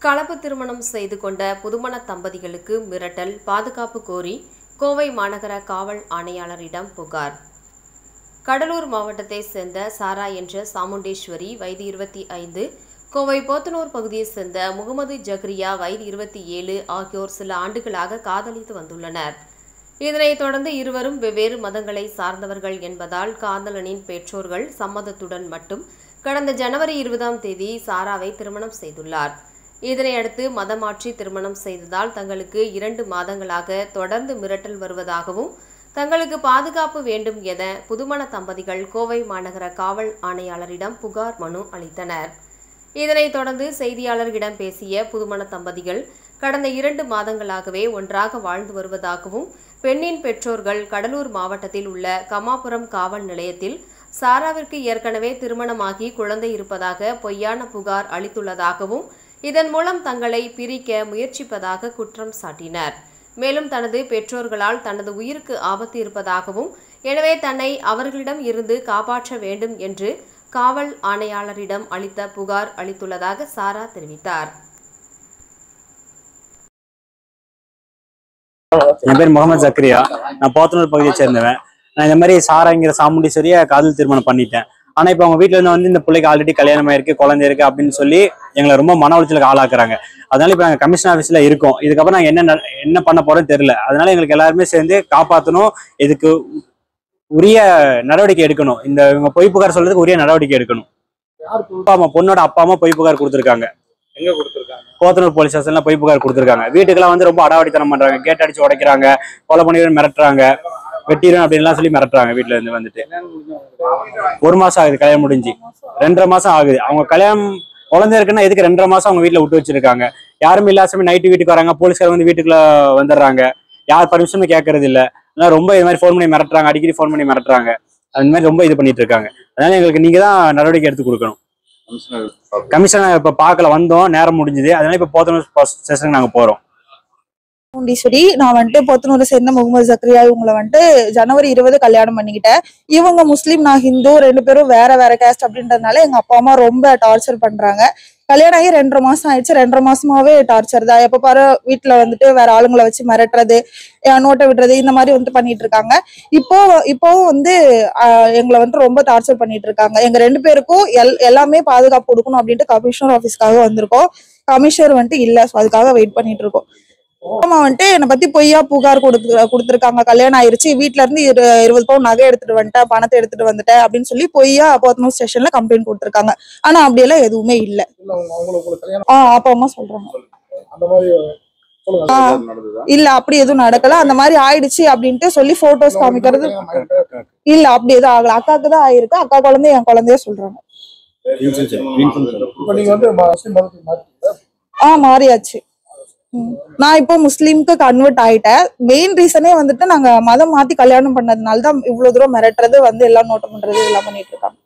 கலப்பு திருமணம் செய்து கொண்ட புதுமண தம்பதிகளுக்கு மிரட்டல், பாதுகாப்பு கோரி கோவை மாநகர காவல் ஆணையாளரிடம் புகார். கடலூர் மாவட்டத்தை சேர்ந்த சாரா என்ற சாமுண்டேஸ்வரி வயது 25, கோவை போத்தனூர் பகுதியைச் சேர்ந்த முகமது ஜக்ரியா வயது 27 ஆகியோர் சில ஆண்டுகளாக காதலித்து வந்துள்ளனர். இதனைத் தொடர்ந்து இருவரும் வெவ்வேறு மதங்களை சார்ந்தவர்கள் என்பதால் காதலனின் பெற்றோர்கள் சம்மதத்துடன் மட்டும் கடந்த ஜனவரி 20ஆம் தேதி சாராவை திருமணம் செய்துள்ளார். இதனையடுத்து மதம் மாற்றி திருமணம் செய்ததால் தங்களுக்கு 2 மாதங்களாக தொடர்ந்து மிரட்டல் வருவதாகவும், தங்களுக்கு பாதுகாப்பு வேண்டும் என புதுமண தம்பதிகள் கோவை மாநகர காவல் ஆணையாளரிடம் புகார் மனு அளித்தனர். இதனைத் தொடர்ந்து செய்தியாளர்களிடம் பேசிய புதுமண தம்பதிகள் கடந்த 2 மாதங்களாகவே ஒன்றாக வாழ்ந்து வருவதாகவும், பெண்ணின் பெற்றோர்கள் கடலூர் மாவட்டத்தில் உள்ள கமாபுரம் காவல் நிலையத்தில் சாராவிற்கு ஏற்கனவே திருமணமாகி குழந்தை இருப்பதாக பொய்யான புகார் அளித்துள்ளதாகவும், இதன் மூலம் தங்களை பிரிக்க முயற்சிப்பதாக குற்றம் சாட்டினர். மேலும் தனது பெற்றோர்களால் தனது உயிருக்கு ஆபத்து இருப்பதாகவும், எனவே தன்னை அவர்களிடம் இருந்து காப்பாற்ற வேண்டும் என்று காவல் ஆணையாளரிடம் அளித்த புகார் அளித்துள்ளதாக சாரா தெரிவித்தார். என் பேர் முகமது ஜக்ரியா. நான் போத்தனூர் பகுதியை சேர்ந்தவன். நான் இந்த மாதிரி சாராங்கிற சாமுண்டீஸ்வரிய காதல் திருமணம் பண்ணிட்டேன். ஆனா இப்ப அவங்க வீட்டுல இருந்து இந்த பிள்ளைக்கு ஆல்ரெடி கல்யாணம் ஆயிருக்கு, குழந்தை இருக்கு அப்படின்னு சொல்லி எங்களை ரொம்ப மன உளைச்சலுக்கு ஆளாக்குறாங்க. அதனால இப்ப நாங்க கமிஷன் ஆபீஸ்ல இருக்கோம். இதுக்கப்புறம் நாங்க என்ன பண்ண போறோம்னு தெரியல. அதனால எங்களுக்கு எல்லாருமே சேர்ந்து காப்பாற்றணும், இதுக்கு உரிய நடவடிக்கை எடுக்கணும். இவங்க பொய் புகார் சொல்றதுக்கு உரிய நடவடிக்கை எடுக்கணும். பொண்ணோட அப்பா அம்மா பொய் புகார் கொடுத்துருக்காங்க. எங்க கொடுத்துருக்காங்க? போத்தனூர் போலீஸ் ஸ்டேஷன்ல பொய் புகார் கொடுத்துருக்காங்க. வீட்டுக்கெல்லாம் ரொம்ப அடாவடித்தனம் பண்றாங்க, கேட் அடிச்சு உடைக்கிறாங்க, கொலை பண்ணி மிரட்டுறாங்க, வெட்டிடும் அப்படின்லாம் சொல்லி மிரட்டுறாங்க. வீட்டுல இருந்து வந்துட்டு 1 மாசம் ஆகுது கல்யாணம் முடிஞ்சு, 2.5 மாசம் ஆகுது. அவங்க கல்யாணம் குழந்தை இருக்குன்னா எதுக்கு 2.5 மாசம் அவங்க வீட்டுல விட்டு வச்சிருக்காங்க. யாருமே இல்லாசமே நைட்டு வீட்டுக்கு வராங்க, போலீஸ்கார வந்து வீட்டுக்குள்ள வந்துடுறாங்க, யார் பர்மிஷனும் கேட்கறது இல்ல. அதனால ரொம்ப இது மாதிரி ஃபோன் பண்ணி மிரட்டுறாங்க, அடிக்கடி ஃபோன் பண்ணி மிரட்டுறாங்க. அந்த மாதிரி ரொம்ப இது பண்ணிட்டு இருக்காங்க. அதனால எங்களுக்கு நீங்க தான் நடவடிக்கை எடுத்து கொடுக்கணும். கமிஷனர் இப்ப பார்க்கல, வந்தோம், நேரம் முடிஞ்சுது. அதனால இப்ப போத்தனூர் ஸ்டேஷனுக்கு நாங்க போறோம். நான் போத்தனூரை சேர்ந்த முகமது ஜக்ரியா இவங்களை ஜனவரி 20 கல்யாணம் பண்ணிக்கிட்டேன். இவங்க முஸ்லீம், நான் ஹிந்து, 2 பேரும் வேற வேற கேஸ்ட் அப்படின்றதுனால எங்க அப்பா அம்மா ரொம்ப டார்ச்சர் பண்றாங்க. கல்யாணம் ஆகி 2.5 மாசம் ஆயிடுச்சு. 2.5 மாசமாவே டார்ச்சர் தான். எப்ப பாரு வீட்டுல வேற ஆளுங்களை வச்சு மிரட்டுறது, நோட்டை விடுறது, இந்த மாதிரி பண்ணிட்டு இருக்காங்க. இப்போவும் எங்களை ரொம்ப டார்ச்சர் பண்ணிட்டு இருக்காங்க. எங்க 2 பேருக்கும் எல்லாமே பாதுகாப்பு கொடுக்கணும் அப்படின்ட்டு கமிஷனர் ஆபீஸ்க்காக வந்திருக்கோம். கமிஷனர் இல்ல, அதுக்காக வெயிட் பண்ணிட்டு இருக்கோம். அம்மா என்னை பத்தி பொய்யா புகார் கொடுத்துருக்காங்க. கல்யாணம் ஆயிருச்சு, வீட்டுல இருந்து 20 பவுன் நகை எடுத்துட்டு வந்துட்டேன், பணத்தை எடுத்துட்டு வந்துட்டேன் அப்படின்னு சொல்லி பொய்யா போத்தனூர் ஸ்டேஷன்ல கம்ப்ளைண்ட் கொடுத்துருக்காங்க. ஆனா அப்படியெல்லாம் எதுவுமே இல்ல. அப்பா அம்மா சொல்றாங்க இல்ல அப்படி எதுவும் நடக்கல, அந்த மாதிரி ஆயிடுச்சு அப்படின்ட்டு சொல்லி போட்டோஸ் காமிக்கிறது இல்ல. அப்படி எதுவும் ஆகல. அக்காவுக்கு தான் ஆயிருக்கு. அக்கா குழந்தை என் குழந்தைய சொல்றாங்க. மாறியாச்சு. நான் இப்போ முஸ்லீமுக்கு கன்வெர்ட் ஆயிட்டேன். மெயின் ரீசனே நாங்க மதம் மாத்தி கல்யாணம் பண்ணதுனால தான் இவ்வளவு தூரம் மிரட்டுறது, எல்லாம் நோட்டம் பண்றது, எல்லாம் பண்ணிட்டு இருக்காங்க.